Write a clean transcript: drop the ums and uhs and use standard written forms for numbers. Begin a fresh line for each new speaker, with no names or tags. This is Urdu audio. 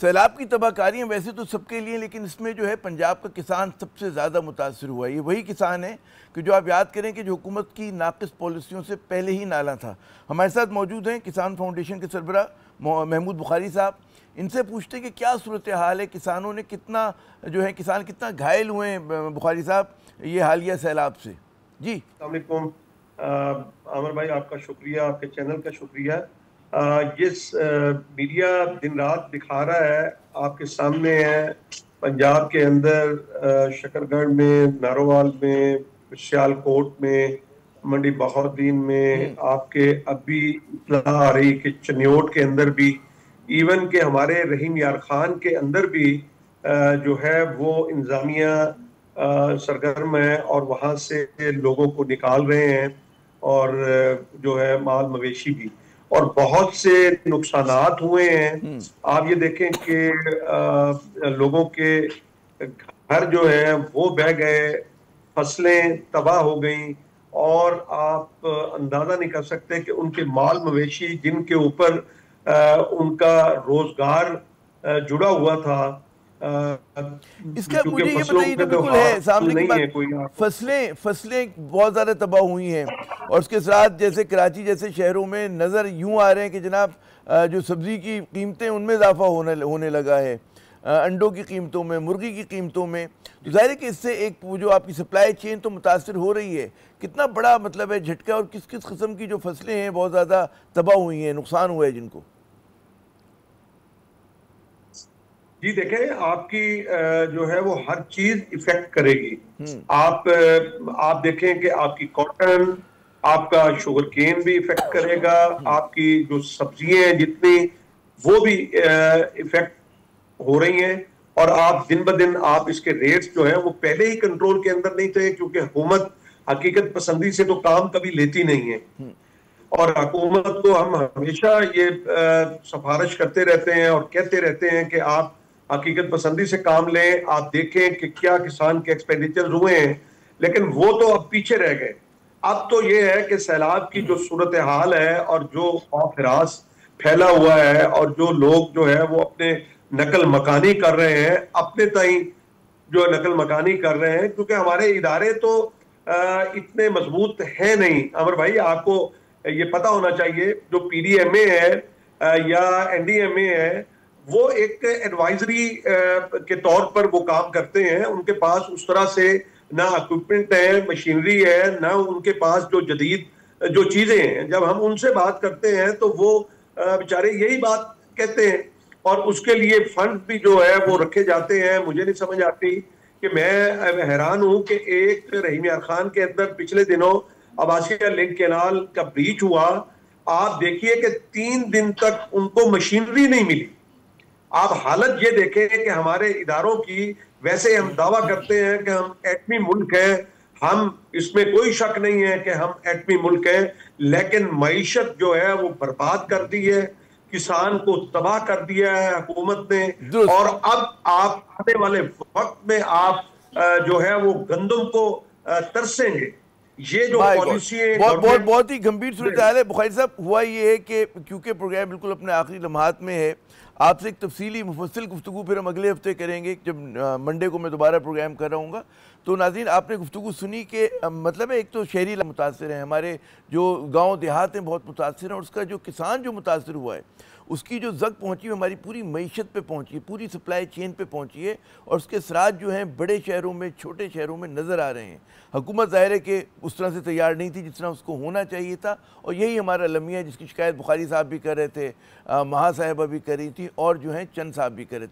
سیلاب کی تباہ کاریاں ویسے تو سب کے لیے، لیکن اس میں جو ہے پنجاب کا کسان سب سے زیادہ متاثر ہوا ہے۔ یہ وہی کسان ہے کہ جو آپ یاد کریں کہ جو حکومت کی ناقص پالیسیوں سے پہلے ہی نالاں تھا۔ ہمارے ساتھ موجود ہیں کسان فاؤنڈیشن کے سربراہ محمود بخاری صاحب۔ ان سے پوچھتے ہیں کہ کیا صورتحال ہے، کسانوں نے کتنا جو ہے کسان کتنا گھائل ہوئے ہیں بخاری صاحب یہ حالیہ سیلاب سے؟ جی
السلام علیکم عامر بھائی، آپ کا شکریہ، آپ کے چینل کا شکریہ۔ یہ میڈیا دن رات دکھا رہا ہے، آپ کے سامنے ہے پنجاب کے اندر شکر گڑھ میں، نارووال میں، سیالکوٹ میں، منڈی بہاؤالدین میں، آپ کے اب بھی اطلاع آ رہی کہ چنیوٹ کے اندر بھی، ایون کہ ہمارے رحیم یار خان کے اندر بھی جو ہے وہ انتظامیہ سرگرم ہے اور وہاں سے لوگوں کو نکال رہے ہیں، اور جو ہے مال مویشی بھی، اور بہت سے نقصانات ہوئے ہیں۔ آپ یہ دیکھیں کہ لوگوں کے گھر جو ہے وہ بہہ گئے، فصلیں تباہ ہو گئیں، اور آپ اندازہ نہیں کر سکتے کہ ان کے مال مویشی جن کے اوپر ان کا روزگار جڑا ہوا تھا،
اس کا
کیونکہ
مجھے یہ
فصلوں
بتائیے،
پہ
تو
تو
بالکل ہے سامنے کی
نہیں ہے کوئی
بات، فصلیں بہت زیادہ تباہ ہوئی ہیں، اور اس کے ساتھ جیسے کراچی جیسے شہروں میں نظر یوں آ رہے ہیں کہ جناب جو سبزی کی قیمتیں ان میں اضافہ ہونے لگا ہے، انڈوں کی قیمتوں میں، مرغی کی قیمتوں میں، تو ظاہر ہے کہ اس سے ایک جو آپ کی سپلائی چین تو متاثر ہو رہی ہے۔ کتنا بڑا مطلب ہے جھٹکا، اور کس کس قسم کی جو فصلیں ہیں بہت زیادہ تباہ ہوئی ہیں، نقصان ہوا ہے جن کو؟
جی دیکھیں، آپ کی جو ہے وہ ہر چیز ایفیکٹ کرے گی۔ آپ دیکھیں کہ آپ کی کاٹن، آپ کا شوگر کین بھی ایفیکٹ کرے گا، آپ کی جو سبزیاں جتنی وہ بھی ایفیکٹ ہو رہی ہیں، اور آپ دن بدن آپ اس کے ریٹس جو ہیں وہ پہلے ہی کنٹرول کے اندر نہیں تھے، کیونکہ حکومت حقیقت پسندی سے تو کام کبھی لیتی نہیں ہے، اور حکومت کو ہم ہمیشہ یہ سفارش کرتے رہتے ہیں اور کہتے رہتے ہیں کہ آپ حقیقت پسندی سے کام لیں، آپ دیکھیں کہ کیا کسان کے ایکسپینڈیچر ہوئے ہیں، لیکن وہ تو اب پیچھے رہ گئے۔ اب تو یہ ہے کہ سیلاب کی جو صورتحال ہے اور جو خوف ہراس پھیلا ہوا ہے، اور جو لوگ جو ہے وہ اپنے نقل مکانی کر رہے ہیں، اپنے تئیں جو نقل مکانی کر رہے ہیں، کیونکہ ہمارے ادارے تو اتنے مضبوط ہیں نہیں۔ عمر بھائی، آپ کو یہ پتا ہونا چاہیے، جو پی ڈی ایم اے ہے یا این ڈی ایم اے ہے، وہ ایک ایڈوائزری کے طور پر وہ کام کرتے ہیں، ان کے پاس اس طرح سے نہ اکوپمنٹ ہے، مشینری ہے، نہ ان کے پاس جو جدید جو چیزیں ہیں۔ جب ہم ان سے بات کرتے ہیں تو وہ بیچارے یہی بات کہتے ہیں، اور اس کے لیے فنڈ بھی جو ہے وہ رکھے جاتے ہیں۔ مجھے نہیں سمجھ آتی کہ میں حیران ہوں کہ ایک رحیم یار خان کے اندر پچھلے دنوں عباسیہ لنک کینال کا بریچ ہوا، آپ دیکھیے کہ 3 دن تک ان کو مشینری نہیں ملی۔ آپ حالت یہ دیکھیں کہ ہمارے اداروں کی، ویسے ہم دعویٰ کرتے ہیں کہ ہم ایٹمی ملک ہیں، ہم اس میں کوئی شک نہیں ہے کہ ہم ایٹمی ملک ہیں، لیکن معیشت جو ہے وہ برباد کر دی ہے، کسان کو تباہ کر دیا ہے حکومت نے،
درست۔
اور اب آپ آنے والے وقت میں آپ جو ہے وہ گندم کو ترسیں گے۔ یہ جو
مائی گاڈ،
پالیسی ہے
بہت ہی گمبھیر صورتحال ہے۔ بخاری صاحب، ہوا یہ ہے کہ کیونکہ پروگرام بالکل اپنے آخری لمحات میں ہے، آپ سے ایک تفصیلی مفصل گفتگو پھر ہم اگلے ہفتے کریں گے، جب منڈے کو میں دوبارہ پروگرام کر رہا ہوں گا۔ تو ناظرین، آپ نے گفتگو سنی کہ مطلب ہے ایک تو شہری متاثر ہیں، ہمارے جو گاؤں دیہات ہیں بہت متاثر ہیں، اور اس کا جو کسان جو متاثر ہوا ہے اس کی جو زد پہنچی ہے ہماری پوری معیشت پہ پہنچی ہے، پوری سپلائی چین پہ پہنچی ہے، اور اس کے اثرات جو ہیں بڑے شہروں میں، چھوٹے شہروں میں نظر آ رہے ہیں۔ حکومت ظاہر ہے کہ اس طرح سے تیار نہیں تھی جس طرح اس کو ہونا چاہیے تھا، اور یہی ہمارا لمحہ ہے جس کی شکایت بخاری صاحب بھی کر رہے تھے، مہا صاحبہ بھی کر رہی تھی، اور جو ہیں چند صاحب بھی کر رہے تھے۔